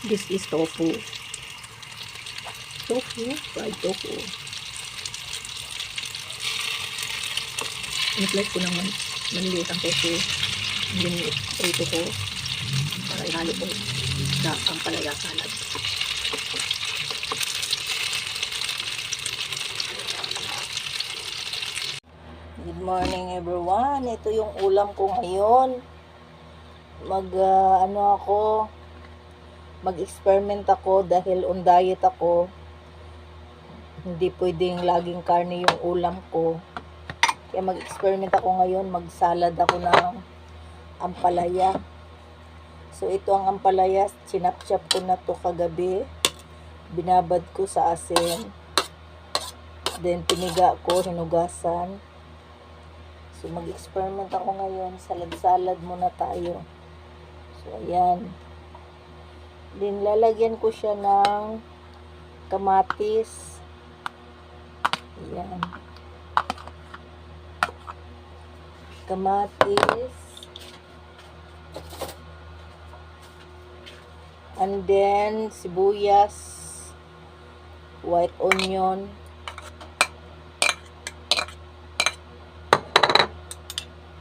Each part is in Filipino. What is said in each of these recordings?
This is tofu. Fried tofu. In-slice ko ng maliliit ang tofu. And then, prito ko para ihalo ko sa ampalaya salad. Good morning everyone. Ito yung ulam ko ngayon. Mag-experiment ako dahil on diet ako. Hindi pwedeng laging karne yung ulam ko. Kaya mag-experiment ako ngayon. Mag-salad ako ng ampalaya. So ito ang ampalaya. Sinapchap ko na to kagabi. Binabad ko sa asin. Then piniga ko, hinugasan. So mag-experiment ako ngayon. Salad-salad muna tayo. So ayan. Then lalagyan ko siya ng kamatis. Ayan. Kamatis. And then sibuyas, white onion.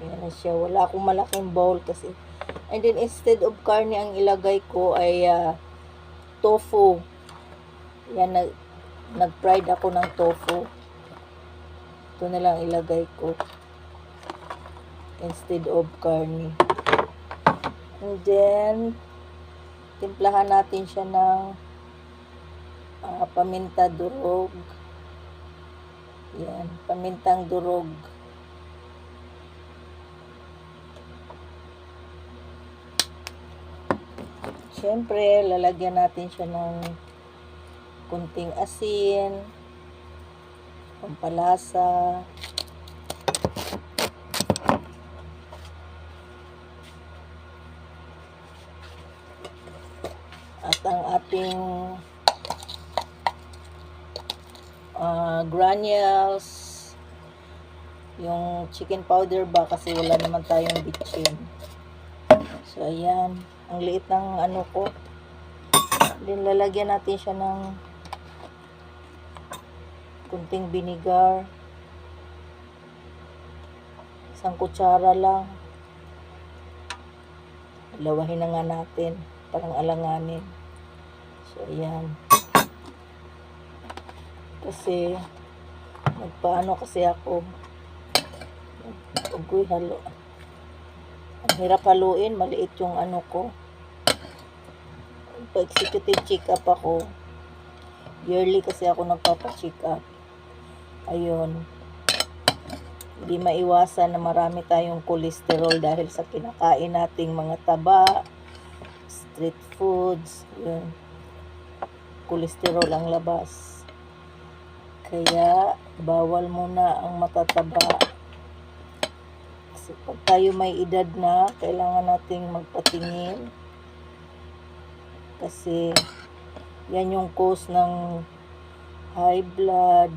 Ayan na siya. Wala akong malaking bowl kasi. And then instead of karne ang ilagay ko ay tofu. Yan, nag-fried ako ng tofu. Ito na lang ilagay ko. Instead of karne. And then, timplahan natin siya ng paminta durog. Yan, pamintang durog. Siyempre, lalagyan natin siya ng kunting asin, pampalasa, at ang ating granules, yung chicken powder ba kasi wala naman tayong bitchin. So, ayan. Ang liit ng ko. Then, lalagyan natin siya ng kunting vinegar. Isang kutsara lang. Lawahin na nga natin. Parang alanganin. So, ayan. Kasi, nagpaano kasi ako. Ugoy, halo. Ang hirap haluin, maliit yung ko. Pa-executive check-up ako. Yearly kasi ako nagpapa-check up. Ayun. Hindi maiwasan na marami tayong cholesterol dahil sa kinakain nating mga taba, street foods, yun. Cholesterol ang labas. Kaya, bawal muna ang matataba. Pag tayo may edad na, kailangan nating magpatingin. Kasi, yan yung cause ng high blood,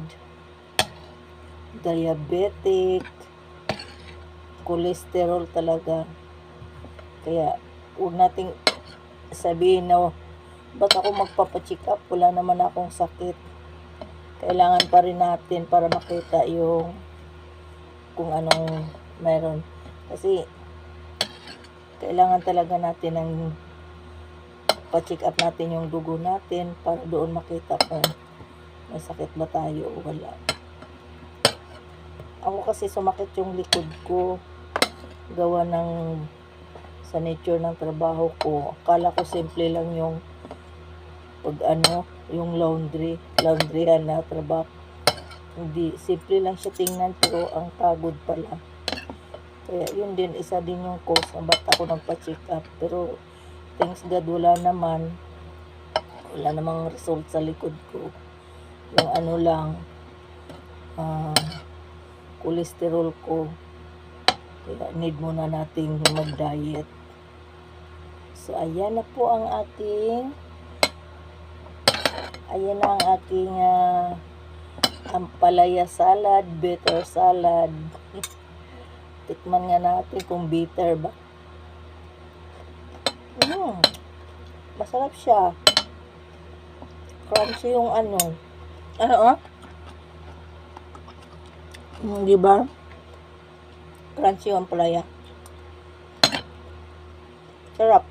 diabetic, cholesterol talaga. Kaya, huwag nating sabihin na, ba't ako magpapacheck up? Wala naman akong sakit. Kailangan pa rin natin para makita yung kung anong meron. Kasi, kailangan talaga natin ng pa-check up natin yung dugo natin para doon makita kung may sakit ba tayo o wala. Ako kasi sumakit yung likod ko. Gawa ng sa nature ng trabaho ko. Akala ko simple lang yung yung laundryhan na trabaho. Hindi, simple lang siya tingnan pero ang pagod pala. Kaya yun din, isa din yung cause na ba't ako nagpa-check up. Pero thanks God, wala namang result sa likod ko. Yung lang, cholesterol ko. Kaya need muna nating mag-diet. So, ayan na po ang aking ampalaya salad, bitter salad. Tikman nga natin kung bitter ba. Masarap siya. Crunchy yung ano. Di ba? Crunchy yung ampalaya. Sarap.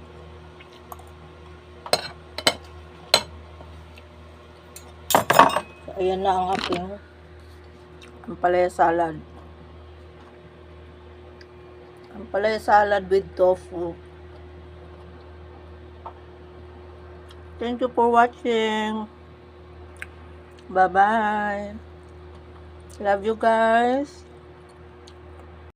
So, ayan na ang aking ampalaya salad. Ampalaya salad with tofu. Thank you for watching. Bye-bye. Love you guys.